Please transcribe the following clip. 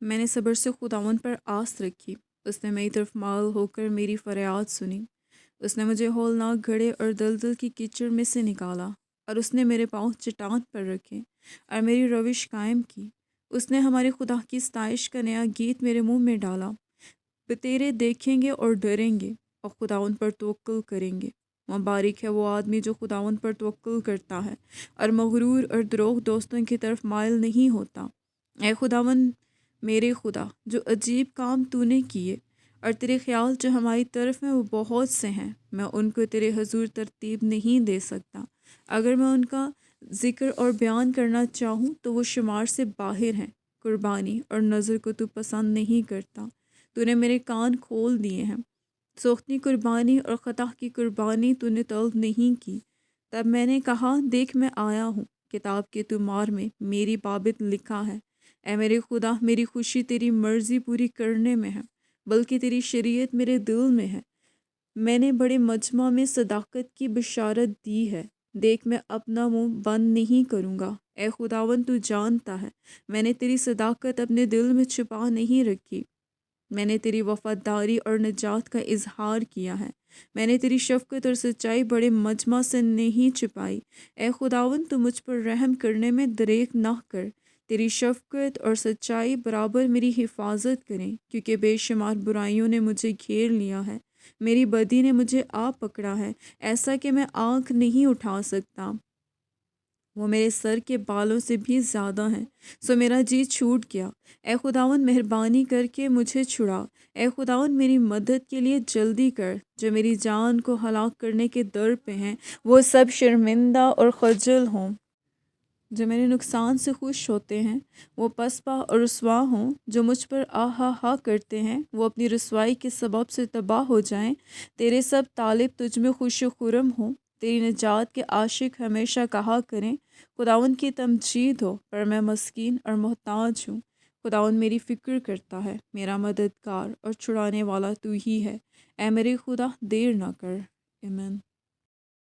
میں نے صبر سے خداوند پر آس رکھی، اس نے میری طرف مائل ہو کر میری فریاد سنی۔ اس نے مجھے ہولناک گھڑے اور دلدل کی کیچڑ میں سے نکالا، اور اس نے میرے پاؤں چٹان پر رکھے اور میری روش قائم کی۔ اس نے ہمارے خدا کی ستائش کا نیا گیت میرے منہ میں ڈالا۔ تیرے دیکھیں گے اور ڈریں گے اور خداوند پر توکل کریں گے۔ مبارک ہے وہ آدمی جو خداوند پر توکل کرتا ہے اور مغرور اور دروغ دوستوں کی طرف مائل نہیں ہوتا۔ اے خداوند میرے خدا، جو عجیب کام تو نے کیے اور تیرے خیال جو ہماری طرف میں وہ بہت سے ہیں، میں ان کو تیرے حضور ترتیب نہیں دے سکتا۔ اگر میں ان کا ذکر اور بیان کرنا چاہوں تو وہ شمار سے باہر ہیں۔ قربانی اور نذر کو تو پسند نہیں کرتا۔ تو نے میرے کان کھول دیے ہیں۔ سوختنی قربانی اور خطا کی قربانی تو نے طلب نہیں کی۔ تب میں نے کہا، دیکھ میں آیا ہوں، کتاب کے طمار میں میری بابت لکھا ہے۔ اے میرے خدا، میری خوشی تیری مرضی پوری کرنے میں ہے، بلکہ تیری شریعت میرے دل میں ہے۔ میں نے بڑے مجمع میں صداقت کی بشارت دی ہے۔ دیکھ میں اپنا منہ بند نہیں کروں گا۔ اے خداوند تو جانتا ہے، میں نے تیری صداقت اپنے دل میں چھپا نہیں رکھی۔ میں نے تیری وفاداری اور نجات کا اظہار کیا ہے۔ میں نے تیری شفقت اور سچائی بڑے مجمع سے نہیں چھپائی۔ اے خداوند تو مجھ پر رحم کرنے میں دریغ نہ کر۔ تیری شفقت اور سچائی برابر میری حفاظت کریں، کیونکہ بے شمار برائیوں نے مجھے گھیر لیا ہے۔ میری بدی نے مجھے آ پکڑا ہے، ایسا کہ میں آنکھ نہیں اٹھا سکتا۔ وہ میرے سر کے بالوں سے بھی زیادہ ہیں، سو میرا جی چھوٹ گیا۔ اے خداوند مہربانی کر کے مجھے چھڑا۔ اے خداوند میری مدد کے لیے جلدی کر۔ جو میری جان کو ہلاک کرنے کے در پہ ہیں، وہ سب شرمندہ اور خجل ہوں۔ جو میرے نقصان سے خوش ہوتے ہیں، وہ پسپا اور رسوا ہوں۔ جو مجھ پر آہا ہا کرتے ہیں، وہ اپنی رسوائی کے سبب سے تباہ ہو جائیں۔ تیرے سب طالب تجھ میں خوش و خرم ہوں۔ تیری نجات کے عاشق ہمیشہ کہا کریں، خداوند کی تمجید ہو، پر میں مسکین اور محتاج ہوں۔ خداوند میری فکر کرتا ہے، میرا مددگار اور چھڑانے والا تو ہی ہے۔ اے میرے خدا، دیر نہ کر۔ آمین۔